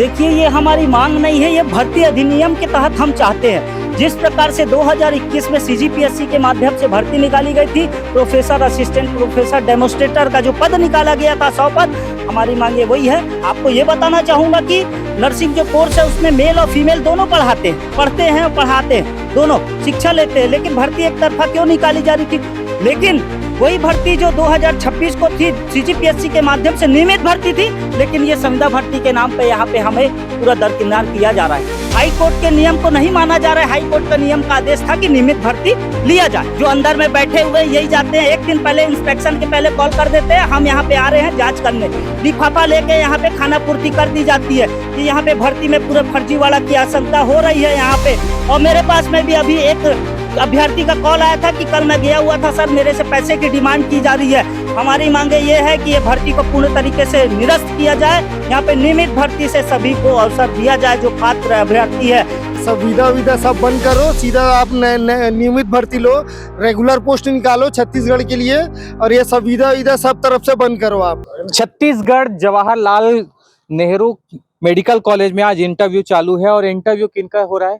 देखिए, ये हमारी मांग नहीं है, ये भर्ती अधिनियम के तहत हम चाहते हैं। जिस प्रकार से 2021 में सीजीपीएससी के माध्यम से भर्ती निकाली गई थी, प्रोफेसर असिस्टेंट प्रोफेसर डेमोस्ट्रेटर का जो पद निकाला गया था 100 पद, हमारी मांग ये वही है। आपको ये बताना चाहूंगा कि नर्सिंग जो कोर्स है उसमें मेल और फीमेल दोनों पढ़ते हैं और पढ़ाते हैं, दोनों शिक्षा लेते हैं, लेकिन भर्ती एक तरफा क्यों निकाली जा रही थी? लेकिन वही भर्ती जो 2026 को थी सीजीपीएससी के माध्यम से नियमित भर्ती थी, लेकिन ये संविदा भर्ती के नाम पे यहाँ पे हमें पूरा दरकिनार किया जा रहा है। हाई कोर्ट के नियम को नहीं माना जा रहा है। हाई कोर्ट का नियम का आदेश था कि नियमित भर्ती लिया जाए। जो अंदर में बैठे हुए यही जाते हैं, एक दिन पहले इंस्पेक्शन के पहले कॉल कर देते हैं, हम यहाँ पे आ रहे हैं जाँच करने, लिफाफा लेके यहाँ पे खाना पूर्ति कर दी जाती है कि यहाँ पे भर्ती में पूरे फर्जीवाड़ा की आशंका हो रही है यहाँ पे। और मेरे पास में भी अभी एक अभ्यर्थी का कॉल आया था कि कल मैं गया हुआ था, सर मेरे से पैसे की डिमांड की जा रही है। हमारी मांगे ये है कि ये भर्ती को पूर्ण तरीके से निरस्त किया जाए, यहाँ पे नियमित भर्ती से सभी को अवसर दिया जाए जो पात्र अभ्यर्थी है। संविदा सब बंद करो, सीधा आप नियमित भर्ती लो, रेगुलर पोस्ट निकालो छत्तीसगढ़ के लिए, और ये संविदा सब तरफ से बंद करो आप। छत्तीसगढ़ जवाहरलाल नेहरू मेडिकल कॉलेज में आज इंटरव्यू चालू है, और इंटरव्यू किनका हो रहा है?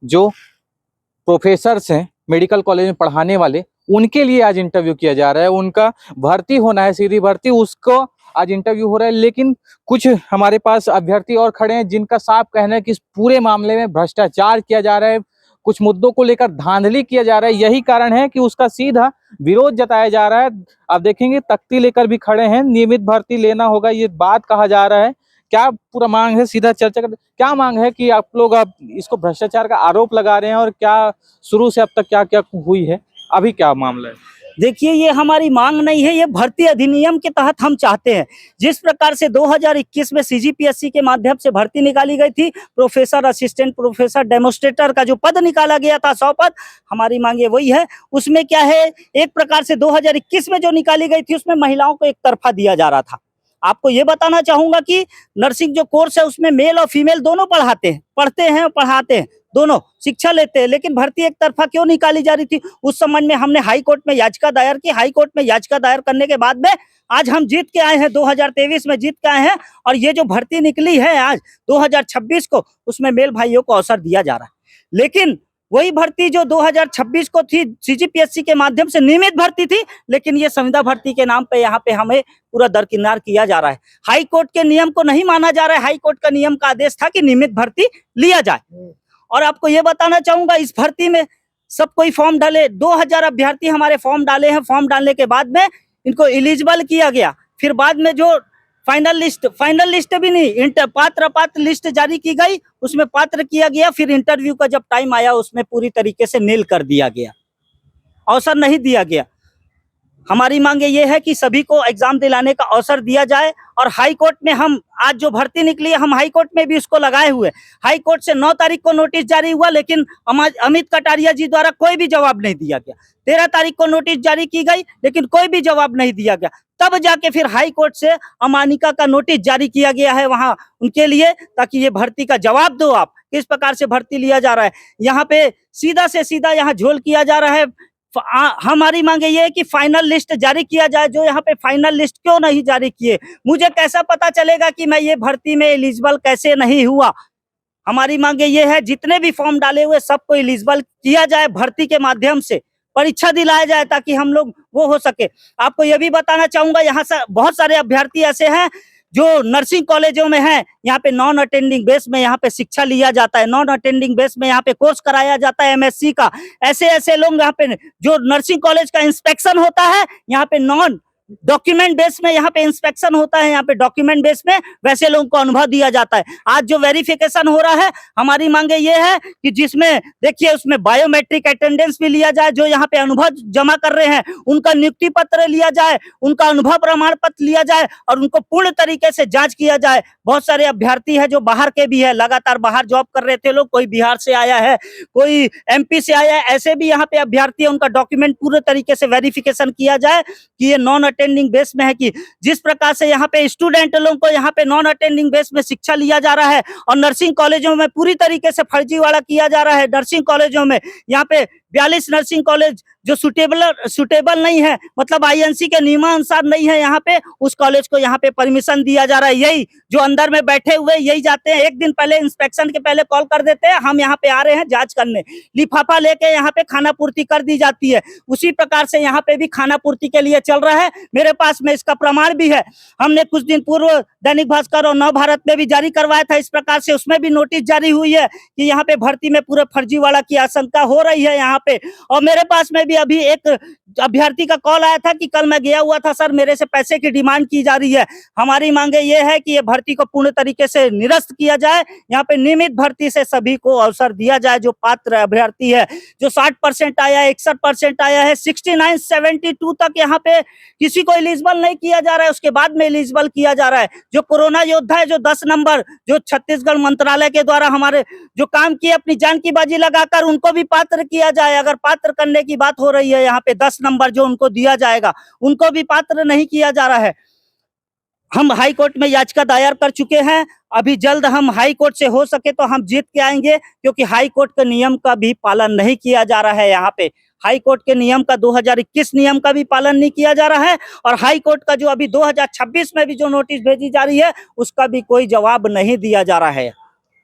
जो प्रोफेसर्स हैं मेडिकल कॉलेज में पढ़ाने वाले, उनके लिए आज इंटरव्यू किया जा रहा है। उनका भर्ती होना है, सीधी भर्ती, उसको आज इंटरव्यू हो रहा है। लेकिन कुछ हमारे पास अभ्यर्थी और खड़े हैं जिनका साफ कहना है कि इस पूरे मामले में भ्रष्टाचार किया जा रहा है, कुछ मुद्दों को लेकर धांधली किया जा रहा है। यही कारण है कि उसका सीधा विरोध जताया जा रहा है। आप देखेंगे तख्ती लेकर भी खड़े हैं, नियमित भर्ती लेना होगा, ये बात कहा जा रहा है। क्या पूरा मांग है, सीधा चर्चा करते, क्या मांग है कि आप लोग अब इसको भ्रष्टाचार का आरोप लगा रहे हैं, और क्या शुरू से अब तक क्या क्या हुई है, अभी क्या मामला है? देखिए, ये हमारी मांग नहीं है, ये भर्ती अधिनियम के तहत हम चाहते हैं। जिस प्रकार से 2021 में सीजीपीएससी के माध्यम से भर्ती निकाली गई थी, प्रोफेसर असिस्टेंट प्रोफेसर डेमोस्ट्रेटर का जो पद निकाला गया था 100 पद, हमारी मांग ये वही है। उसमें क्या है, एक प्रकार से 2021 में जो निकाली गई थी उसमें महिलाओं को एक तरफा दिया जा रहा था। आपको ये बताना चाहूंगा कि नर्सिंग जो कोर्स है उसमें मेल और फीमेल दोनों पढ़ते हैं और पढ़ाते हैं, दोनों शिक्षा लेते हैं, लेकिन भर्ती एक तरफा क्यों निकाली जा रही थी? उस संबंध में हमने हाई कोर्ट में याचिका दायर की। हाई कोर्ट में याचिका दायर करने के बाद में आज हम जीत के आए हैं, 2023 में जीत के आए हैं, और ये जो भर्ती निकली है आज 2026 को, उसमें मेल भाइयों को अवसर दिया जा रहा है। लेकिन वही भर्ती जो 2026 को थी सीजीपीएससी के माध्यम से नियमित भर्ती थी, लेकिन ये संविदा भर्ती के नाम पे यहाँ पे हमें पूरा दरकिनार किया जा रहा है। हाई कोर्ट के नियम को नहीं माना जा रहा है। हाई कोर्ट का नियम का आदेश था कि नियमित भर्ती लिया जाए। और आपको ये बताना चाहूंगा, इस भर्ती में सब कोई फॉर्म डाले, 2000 अभ्यर्थी हमारे फॉर्म डाले हैं। फॉर्म डालने के बाद में इनको एलिजिबल किया गया, फिर बाद में जो फाइनल लिस्ट भी नहीं, पात्र लिस्ट जारी की गई, उसमें पात्र किया गया, फिर इंटरव्यू का जब टाइम आया उसमें पूरी तरीके से नील कर दिया गया, अवसर नहीं दिया गया। हमारी मांगे ये है कि सभी को एग्जाम दिलाने का अवसर दिया जाए। और हाई कोर्ट में हम आज जो भर्ती निकली है, हम हाई कोर्ट में भी उसको लगाए हुए। हाई कोर्ट से 9 तारीख को नोटिस जारी हुआ, लेकिन अमित कटारिया जी द्वारा कोई भी जवाब नहीं दिया गया। 13 तारीख को नोटिस जारी की गई, लेकिन कोई भी जवाब नहीं दिया गया। तब जाके फिर हाई कोर्ट से अमानिका का नोटिस जारी किया गया है वहां उनके लिए, ताकि ये भर्ती का जवाब दो, आप किस प्रकार से भर्ती लिया जा रहा है। यहाँ पे सीधा से सीधा यहाँ झोल किया जा रहा है। हमारी मांगे ये है कि फाइनल लिस्ट जारी किया जाए। जो यहाँ पे फाइनल लिस्ट क्यों नहीं जारी किए? मुझे कैसा पता चलेगा कि मैं ये भर्ती में एलिजिबल कैसे नहीं हुआ? हमारी मांगे ये है, जितने भी फॉर्म डाले हुए सबको एलिजिबल किया जाए, भर्ती के माध्यम से परीक्षा दिलाया जाए, ताकि हम लोग वो हो सके। आपको ये भी बताना चाहूंगा, यहाँ से बहुत सारे अभ्यर्थी ऐसे हैं जो नर्सिंग कॉलेजों में है, यहाँ पे नॉन अटेंडिंग बेस में यहाँ पे शिक्षा लिया जाता है, नॉन अटेंडिंग बेस में यहाँ पे कोर्स कराया जाता है एमएससी का। ऐसे लोग यहाँ पे, जो नर्सिंग कॉलेज का इंस्पेक्शन होता है यहाँ पे नॉन डॉक्यूमेंट बेस में यहाँ पे इंस्पेक्शन होता है, यहाँ पे डॉक्यूमेंट बेस में वैसे लोगों को अनुभव दिया जाता है। आज जो वेरिफिकेशन हो रहा है, हमारी मांगे ये है कि जिसमें देखिए उसमें बायोमेट्रिक अटेंडेंस भी लिया जाए, जो यहाँ पे अनुभव जमा कर रहे हैं उनका नियुक्ति पत्र लिया जाए, उनका अनुभव प्रमाण पत्र लिया जाए, और उनको पूर्ण तरीके से जांच किया जाए। बहुत सारे अभ्यर्थी है जो बाहर के भी है, लगातार बाहर जॉब कर रहे थे लोग, कोई बिहार से आया है, कोई एमपी से आया है, ऐसे भी यहाँ पे अभ्यर्थी है, उनका डॉक्यूमेंट पूरे तरीके से वेरिफिकेशन किया जाए कि ये नॉन अटेंडिंग बेस में है कि जिस प्रकार से यहाँ पे स्टूडेंट लोगों को यहाँ पे नॉन अटेंडिंग बेस में शिक्षा लिया जा रहा है और नर्सिंग कॉलेजों में पूरी तरीके से फर्जीवाड़ा किया जा रहा है। नर्सिंग कॉलेजों में यहाँ पे 42 नर्सिंग कॉलेज जो सुटेबल नहीं है, मतलब आईएनसी के नियमानुसार नहीं है, यहाँ पे उस कॉलेज को यहाँ पे परमिशन दिया जा रहा है। यही जो अंदर में बैठे हुए यही जाते हैं, एक दिन पहले इंस्पेक्शन के पहले कॉल कर देते हैं, हम यहाँ पे आ रहे हैं जांच करने, लिफाफा लेके यहाँ पे खाना पूर्ति कर दी जाती है। उसी प्रकार से यहाँ पे भी खाना पूर्ति के लिए चल रहा है। मेरे पास में इसका प्रमाण भी है। हमने कुछ दिन पूर्व दैनिक भास्कर और नव भारत में भी जारी करवाया था इस प्रकार से, उसमें भी नोटिस जारी हुई है कि यहाँ पे भर्ती में पूरे फर्जीवाड़ा की आशंका हो रही है यहाँ पे। और मेरे पास में भी अभी एक अभ्यर्थी का कॉल आया था कि कल मैं गया हुआ था, सर मेरे से पैसे की डिमांड की जा रही है। हमारी मांगे ये है कि ये भर्ती को पूर्ण तरीके से निरस्त किया जाए, यहाँ पे नियमित भर्ती से सभी को अवसर दिया जाए। जो पात्र अभ्यर्थी है, जो 60% आया है, 61% आया है, 69, 72 तक यहाँ पे किसी को एलिजिबल नहीं किया जा रहा है, उसके बाद में एलिजिबल किया जा रहा है। जो कोरोना योद्धा है, जो 10 नंबर जो छत्तीसगढ़ मंत्रालय के द्वारा हमारे जो काम किए अपनी जान की बाजी लगाकर, उनको भी पात्र किया जाए। अगर पात्र करने की बात हो रही है यहाँ पे 10 नंबर जो उनको दिया जाएगा, उनको भी पात्र नहीं किया जा रहा है। हम हाई कोर्ट में याचिका दायर कर चुके हैं। अभी जल्द हम हाई कोर्ट से हो सके तो हम जीत के आएंगे, क्योंकि हाई कोर्ट के नियम का भी पालन नहीं किया जा रहा है। यहाँ पे हाई कोर्ट के नियम का 2021 नियम का भी पालन नहीं किया जा रहा है, और हाई कोर्ट का जो अभी 2026 में भी जो नोटिस भेजी जा रही है उसका भी कोई जवाब नहीं दिया जा रहा है।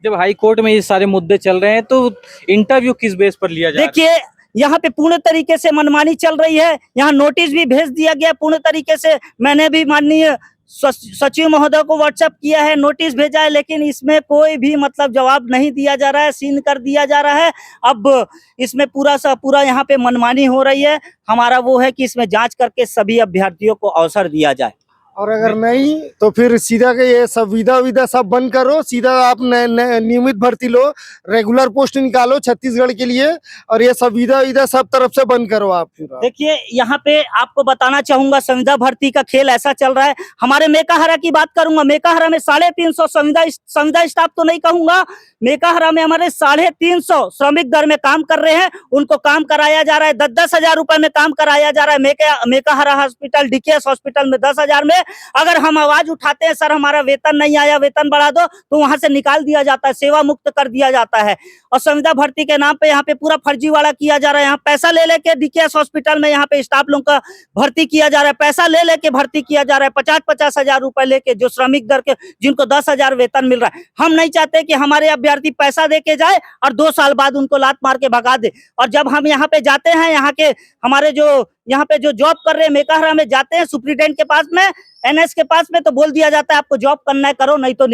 जब हाई कोर्ट में ये सारे मुद्दे चल रहे हैं तो इंटरव्यू किस बेस पर लिया जा रहा है? देखिए, यहाँ पे पूर्ण तरीके से मनमानी चल रही है। यहाँ नोटिस भी भेज दिया गया पूर्ण तरीके से। मैंने भी माननीय सचिव महोदय को व्हाट्सएप किया है, नोटिस भेजा है, लेकिन इसमें कोई भी मतलब जवाब नहीं दिया जा रहा है, सीन कर दिया जा रहा है। अब इसमें पूरा यहाँ पे मनमानी हो रही है। हमारा वो है कि इसमें जांच करके सभी अभ्यर्थियों को अवसर दिया जाए, और अगर नहीं तो फिर सीधा के ये सब विदा सब बंद करो, सीधा आप नियमित भर्ती लो, रेगुलर पोस्ट निकालो छत्तीसगढ़ के लिए, और ये सब विदा सब तरफ से बंद करो आप फिर। देखिए, यहाँ पे आपको बताना चाहूंगा, संविदा भर्ती का खेल ऐसा चल रहा है। हमारे मेकाहारा की बात करूंगा, मेकाहारा में 350 संविदा स्टाफ तो नहीं कहूंगा, मेकाहारा में हमारे 350 श्रमिक दर में काम कर रहे हैं। उनको काम कराया जा रहा है 10-10 हजार रुपए में काम कराया जा रहा है। मेकाहारा हॉस्पिटल, डीकेएस हॉस्पिटल में 10 हजार में अगर हम आवाज उठाते हैं, सर हमारा वेतन नहीं आया, वेतन बढ़ा दो, तो वहां से निकाल दिया जाता है, सेवा मुक्त कर दिया जाता है। और संविदा भर्ती के नाम पे यहाँ पे पूरा फर्जीवाड़ा किया जा रहा है। यहाँ पैसा ले लेके डीकेएस हॉस्पिटल में यहाँ पे स्टाफ लोगों का भर्ती किया जा रहा है, पैसा ले लेके भर्ती किया जा रहा है, 50-50 हजार रुपए लेके, जो श्रमिक दर के जिनको 10 हजार वेतन मिल रहा है। हम नहीं चाहते कि हमारे अभ्यर्थी पैसा दे के जाए और 2 साल बाद उनको लात मार के भगा दे। और जब हम यहाँ पे जाते हैं, यहाँ के हमारे जो यहाँ पे जो जॉब कर रहे हैं मेकाहारा में जाते हैं, सुप्रीटेंडेंट के पास में, एनएस के पास में, तो बोल दिया जाता है आपको जॉब करना है करो, नहीं तो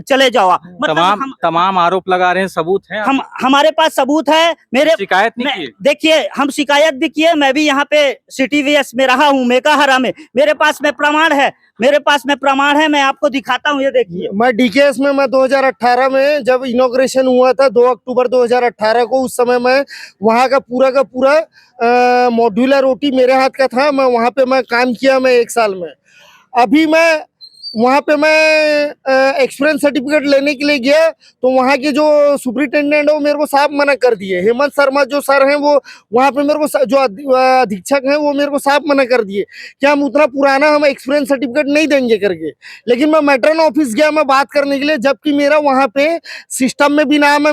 चले जाओ। मतलब तमाम आरोप लगा रहे हैं, सबूत हैं? हमारे पास सबूत है। मेरे शिकायत नहीं की? देखिए, हम शिकायत भी किए, मैं भी यहाँ पे सिटीवीएस में रहा हूँ मेकाहारा में, मेरे पास में प्रमाण है, मैं आपको दिखाता हूँ। ये देखिए, मैं डीकेएस में मैं 2018 में जब इनॉग्रेशन हुआ था 2 अक्टूबर 2018 को, उस समय मैं वहाँ का पूरा मॉड्यूलर ओटी मेरे हाथ का था। मैं वहाँ पे मैं काम किया, मैं 1 साल में। अभी मैं वहाँ पे मैं एक्सपीरियंस सर्टिफिकेट लेने के लिए गया, तो वहाँ के जो सुपरिटेंडेंट है वो मेरे को साफ मना कर दिए। हेमंत शर्मा जो सर हैं, वो वहाँ पे मेरे को जो अधीक्षक हैं, वो मेरे को साफ मना कर दिए कि हम उतना पुराना हम एक्सपीरियंस सर्टिफिकेट नहीं देंगे करके। लेकिन मैं मैट्रन ऑफिस गया मैं बात करने के लिए, जबकि मेरा वहाँ पे सिस्टम में भी नाम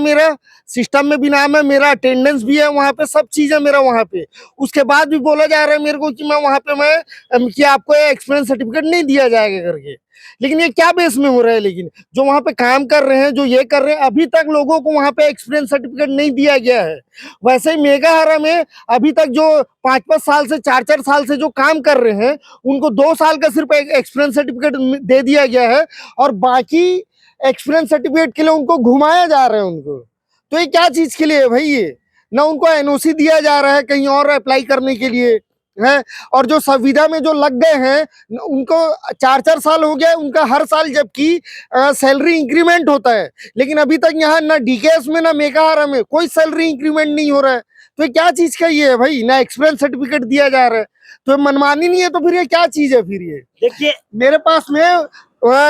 है, मेरा अटेंडेंस भी है वहाँ पे, सब चीज़ है मेरा वहाँ पे। उसके बाद भी बोला जा रहा है मेरे को कि मैं वहाँ पे कि आपको एक्सपीरियंस सर्टिफिकेट नहीं दिया जाएगा करके। लेकिन ये क्या बेस में हो रहा है? लेकिन जो वहाँ पे काम कर रहे हैं, जो ये कर रहे हैं, अभी तक लोगों को वहाँ पे एक्सपीरियंस सर्टिफिकेट नहीं दिया गया है। वैसे ही मेकाहारा में अभी तक जो 5-5 साल से 4-4 साल से जो काम कर रहे हैं, उनको 2 साल का सिर्फ एक्सपीरियंस सर्टिफिकेट दे दिया गया है, और बाकी एक्सपीरियंस सर्टिफिकेट के लिए उनको घुमाया जा रहा है उनको। तो ये क्या चीज के लिए है भाई? ये ना उनको एनओसी दिया जा रहा है कहीं और अप्लाई करने के लिए है, और जो संविदा में जो लग गए हैं उनको 4-4 साल हो गया उनका हर साल, जबकि सैलरी इंक्रीमेंट होता है। लेकिन अभी तक यहाँ ना डीकेएस में ना मेकाहारा में कोई सैलरी इंक्रीमेंट नहीं हो रहा है। तो ये क्या चीज का ये है भाई? ना एक्सपीरियंस सर्टिफिकेट दिया जा रहा है, तो मनमानी नहीं है, तो फिर ये क्या चीज है? फिर ये देखिए, मेरे पास में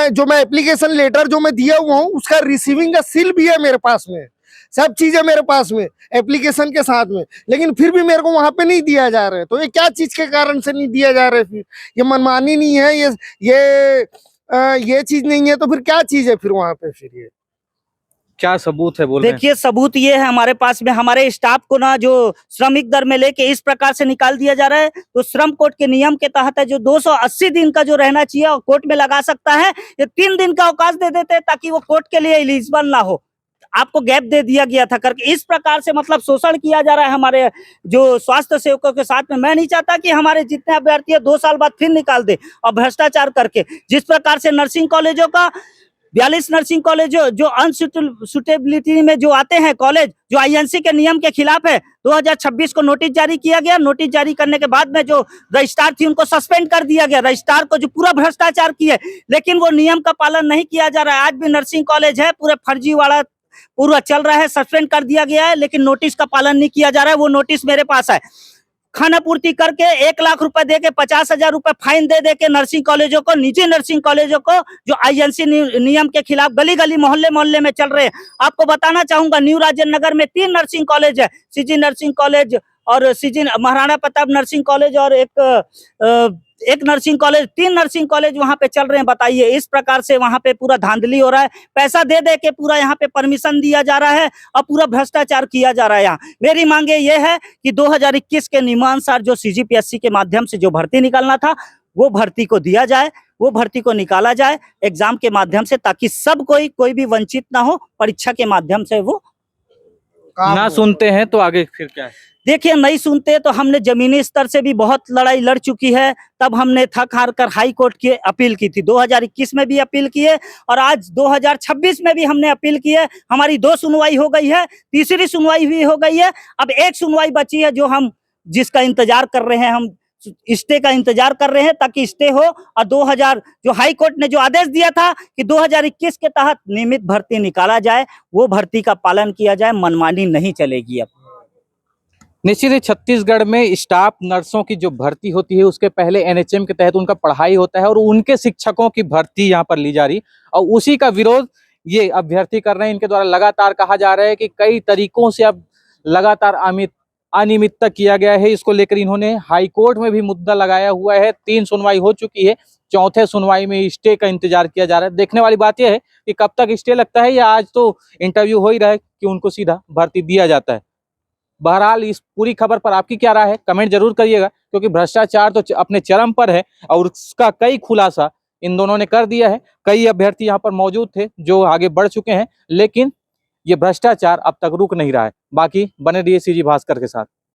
जो मैं एप्लीकेशन लेटर जो मैं दिया हुआ हूँ, उसका रिसीविंग का सील भी है मेरे पास में, सब चीजें मेरे पास में एप्लीकेशन के साथ में, लेकिन फिर भी मेरे को वहां पे नहीं दिया जा रहा है। तो ये क्या चीज के कारण से नहीं दिया जा रहा है? फिर ये मनमानी नहीं है, ये चीज नहीं है, तो फिर क्या चीज है फिर वहां पे? फिर ये क्या सबूत है बोल रहे हैं? देखिए सबूत ये है हमारे पास में, हमारे स्टाफ को ना जो श्रमिक दर में लेके इस प्रकार से निकाल दिया जा रहा है। तो श्रम कोड के नियम के तहत है जो 280 दिन का जो रहना चाहिए और कोर्ट में लगा सकता है, ये 3 दिन का अवकाश दे देते हैं ताकि वो कोर्ट के लिए एलिजिबल ना हो। आपको गैप दे दिया गया था करके इस प्रकार से मतलब शोषण किया जा रहा है हमारे जो स्वास्थ्य सेवकों के साथ में। मैं नहीं चाहता कि हमारे जितने अभ्यर्थी है 2 साल बाद फिर निकाल दे और भ्रष्टाचार करके। जिस प्रकार से नर्सिंग कॉलेजों का 42 नर्सिंग कॉलेज जो अनसुटेबिलिटी में जो आते हैं कॉलेज, जो आईएनसी के नियम के खिलाफ है, 2026 को नोटिस जारी किया गया। नोटिस जारी करने के बाद में जो रजिस्ट्रार थी उनको सस्पेंड कर दिया गया, रजिस्ट्रार को जो पूरा भ्रष्टाचार किए, लेकिन वो नियम का पालन नहीं किया जा रहा है। आज भी नर्सिंग कॉलेज है पूरे फर्जीवाड़ा पूरा चल रहा है, सस्पेंड कर दिया गया है, लेकिन नोटिस का पालन नहीं किया जा रहा है। वो नोटिस मेरे पास है। खाना पूर्ति करके 1 लाख रुपए दे के 50,000 रुपए फाइन दे के नर्सिंग कॉलेजों को, निजी नर्सिंग कॉलेजों को जो आईएनसी नियम के खिलाफ गली गली मोहल्ले मोहल्ले में चल रहे हैं। आपको बताना चाहूंगा न्यू राजेंद्र नगर में 3 नर्सिंग कॉलेज है, सीजी नर्सिंग कॉलेज और CG Maharana Pratap nursing college और एक नर्सिंग कॉलेज, 3 नर्सिंग कॉलेज वहां पे चल रहे हैं। बताइए इस प्रकार से वहां पे पूरा धांधली हो रहा है, पैसा दे के पूरा यहाँ पे परमिशन दिया जा रहा है और पूरा भ्रष्टाचार किया जा रहा है यहाँ। मेरी मांगे ये है कि 2021 के नियमानुसार जो सीजीपीएससी के माध्यम से जो भर्ती निकालना था वो भर्ती को दिया जाए, वो भर्ती को निकाला जाए एग्जाम के माध्यम से, ताकि सब कोई भी वंचित ना हो, परीक्षा के माध्यम से वो ना सुनते हैं तो आगे फिर क्या है? देखिए नहीं सुनते तो हमने जमीनी स्तर से भी बहुत लड़ाई लड़ चुकी है। तब हमने थक हार कर हाई कोर्ट की अपील की थी, 2021 में भी अपील की है और आज 2026 में भी हमने अपील की है। हमारी 2 सुनवाई हो गई है, तीसरी सुनवाई भी हो गई है, अब 1 सुनवाई बची है जो हम जिसका इंतजार कर रहे हैं। हम स्टे का इंतजार कर रहे हैं ताकि स्टे हो और 2000 जो हाई कोर्ट ने जो आदेश दिया था कि 2021 के तहत नियमित भर्ती निकाला जाए, वो भर्ती का पालन किया जाए, मनमानी नहीं चलेगी। अब निश्चित ही छत्तीसगढ़ में स्टाफ नर्सों की जो भर्ती होती है उसके पहले एनएचएम के तहत उनका पढ़ाई होता है और उनके शिक्षकों की भर्ती यहाँ पर ली जा रही, और उसी का विरोध ये अभ्यर्थी कर रहे हैं। इनके द्वारा लगातार कहा जा रहा है कि कई तरीकों से अब लगातार अनियमितता किया गया है। इसको लेकर इन्होंने हाई कोर्ट में भी मुद्दा लगाया हुआ है। 3 सुनवाई हो चुकी है, 4थे सुनवाई में स्टे का इंतजार किया जा रहा है। देखने वाली बात यह है कि कब तक स्टे लगता है, या आज तो इंटरव्यू हो ही रहा है कि उनको सीधा भर्ती दिया जाता है। बहरहाल इस पूरी खबर पर आपकी क्या राय है, कमेंट जरूर करिएगा, क्योंकि भ्रष्टाचार तो अपने चरम पर है और उसका कई खुलासा इन दोनों ने कर दिया है। कई अभ्यर्थी यहाँ पर मौजूद थे जो आगे बढ़ चुके हैं, लेकिन ये भ्रष्टाचार अब तक रुक नहीं रहा है। बाकी बने रहिए सीजी भास्कर के साथ।